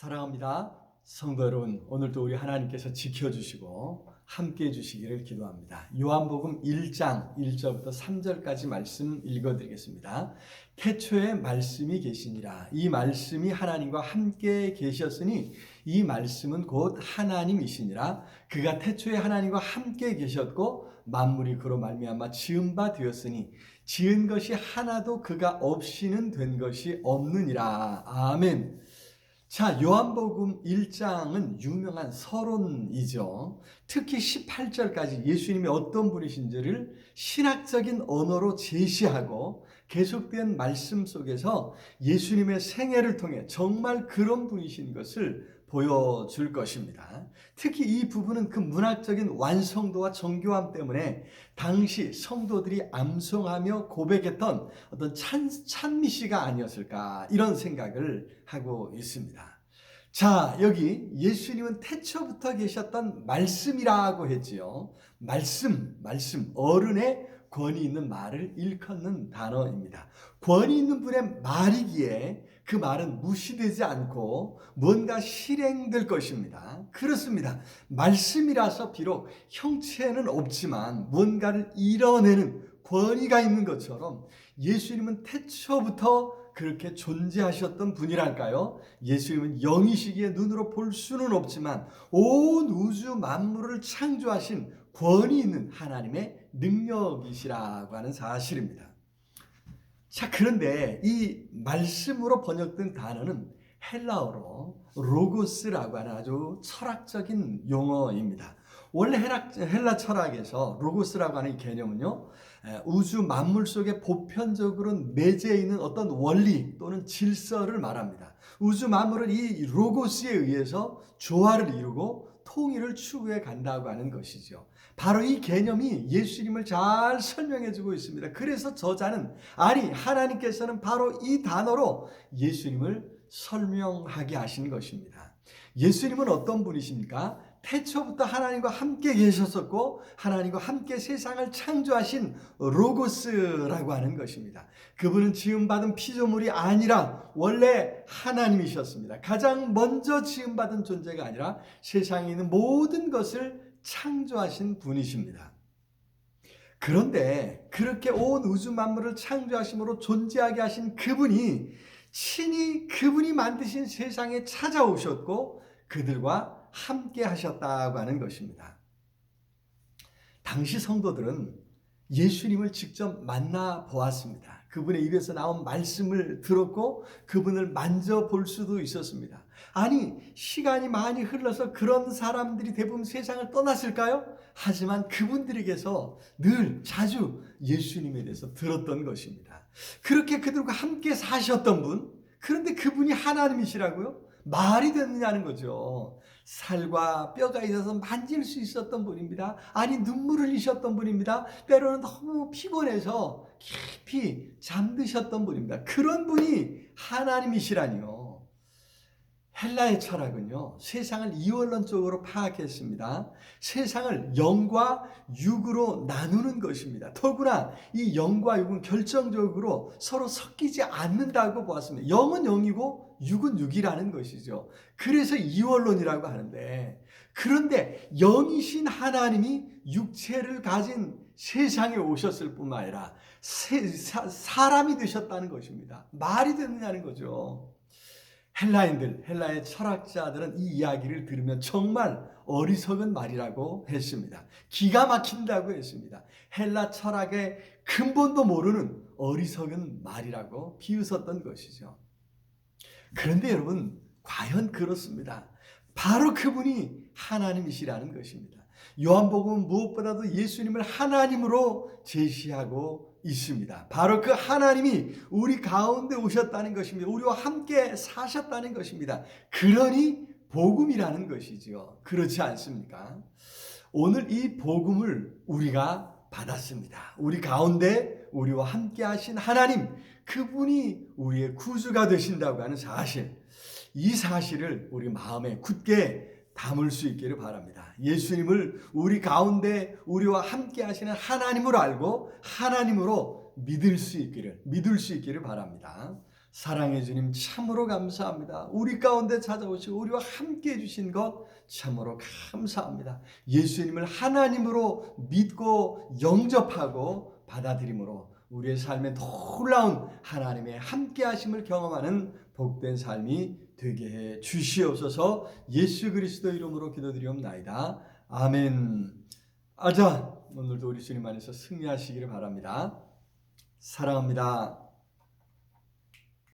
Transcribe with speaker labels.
Speaker 1: 사랑합니다. 성도 여러분, 오늘도 우리 하나님께서 지켜주시고 함께 해주시기를 기도합니다. 요한복음 1장 1절부터 3절까지 말씀 읽어드리겠습니다. 태초에 말씀이 계시니라. 이 말씀이 하나님과 함께 계셨으니 이 말씀은 곧 하나님이시니라. 그가 태초에 하나님과 함께 계셨고 만물이 그로 말미암아 지은 바 되었으니 지은 것이 하나도 그가 없이는 된 것이 없느니라. 아멘. 자, 요한복음 1장은 유명한 서론이죠. 특히 18절까지 예수님이 어떤 분이신지를 신학적인 언어로 제시하고 계속된 말씀 속에서 예수님의 생애를 통해 정말 그런 분이신 것을 보여줄 것입니다. 특히 이 부분은 그 문학적인 완성도와 정교함 때문에 당시 성도들이 암송하며 고백했던 어떤 찬미시가 아니었을까 이런 생각을 하고 있습니다. 자, 여기 예수님은 태초부터 계셨던 말씀이라고 했지요. 말씀, 어른의 권위 있는 말을 일컫는 단어입니다. 권위 있는 분의 말이기에 그 말은 무시되지 않고 뭔가 실행될 것입니다. 그렇습니다. 말씀이라서 비록 형체는 없지만 뭔가를 이뤄내는 권위가 있는 것처럼 예수님은 태초부터 그렇게 존재하셨던 분이랄까요? 예수님은 영이시기에 눈으로 볼 수는 없지만 온 우주 만물을 창조하신 권위 있는 하나님의 능력이시라고 하는 사실입니다. 자, 그런데 이 말씀으로 번역된 단어는 헬라어로 로고스라고 하는 아주 철학적인 용어입니다. 원래 헬라 철학에서 로고스라고 하는 이 개념은요, 우주 만물 속에 보편적으로 매제해 있는 어떤 원리 또는 질서를 말합니다. 우주 만물은 이 로고스에 의해서 조화를 이루고 통일을 추구해 간다고 하는 것이죠. 바로 이 개념이 예수님을 잘 설명해 주고 있습니다. 그래서 저자는 하나님께서는 바로 이 단어로 예수님을 설명하게 하신 것입니다. 예수님은 어떤 분이십니까? 태초부터 하나님과 함께 계셨었고 하나님과 함께 세상을 창조하신 로고스라고 하는 것입니다. 그분은 지음받은 피조물이 아니라 원래 하나님이셨습니다. 가장 먼저 지음받은 존재가 아니라 세상에 있는 모든 것을 창조하신 분이십니다. 그런데 그렇게 온 우주 만물을 창조하심으로 존재하게 하신 그분이 친히 그분이 만드신 세상에 찾아오셨고 그들과 함께 하셨다고 하는 것입니다. 당시 성도들은 예수님을 직접 만나 보았습니다. 그분의 입에서 나온 말씀을 들었고 그분을 만져볼 수도 있었습니다. 시간이 많이 흘러서 그런 사람들이 대부분 세상을 떠났을까요? 하지만 그분들에게서 자주 예수님에 대해서 들었던 것입니다. 그렇게 그들과 함께 사셨던 분, 그런데 그분이 하나님이시라고요? 말이 되느냐는 거죠. 살과 뼈가 있어서 만질 수 있었던 분입니다. 눈물을 흘리셨던 분입니다. 때로는 너무 피곤해서 깊이 잠드셨던 분입니다. 그런 분이 하나님이시라니요. 헬라의 철학은요, 세상을 이원론적으로 파악했습니다. 세상을 영과 육으로 나누는 것입니다. 더구나 이 영과 육은 결정적으로 서로 섞이지 않는다고 보았습니다. 영은 영이고 육은 육이라는 것이죠. 그래서 이원론이라고 하는데, 그런데 영이신 하나님이 육체를 가진 세상에 오셨을 뿐만 아니라 사람이 되셨다는 것입니다. 말이 되느냐는 거죠. 헬라의 철학자들은 이 이야기를 들으면 정말 어리석은 말이라고 했습니다. 기가 막힌다고 했습니다. 헬라 철학의 근본도 모르는 어리석은 말이라고 비웃었던 것이죠. 그런데 여러분, 과연 그렇습니다. 바로 그분이 하나님이시라는 것입니다. 요한복음은 무엇보다도 예수님을 하나님으로 제시하고 있습니다. 바로 그 하나님이 우리 가운데 오셨다는 것입니다. 우리와 함께 사셨다는 것입니다. 그러니 복음이라는 것이죠. 그렇지 않습니까? 오늘 이 복음을 우리가 받았습니다. 우리 가운데 우리와 함께 하신 하나님, 그분이 우리의 구주가 되신다고 하는 사실, 이 사실을 우리 마음에 굳게 담을 수 있기를 바랍니다. 예수님을 우리 가운데 우리와 함께 하시는 하나님으로 알고 하나님으로 믿을 수 있기를 바랍니다. 사랑의 주님 참으로 감사합니다. 우리 가운데 찾아오시고 우리와 함께 해주신 것 참으로 감사합니다. 예수님을 하나님으로 믿고 영접하고 받아들임으로 우리의 삶에 놀라운 하나님의 함께 하심을 경험하는 복된 삶이 되게 해 주시옵소서. 예수 그리스도 이름으로 기도드리옵나이다. 아멘. 아자, 오늘도 우리 주님 안에서 승리하시기를 바랍니다. 사랑합니다.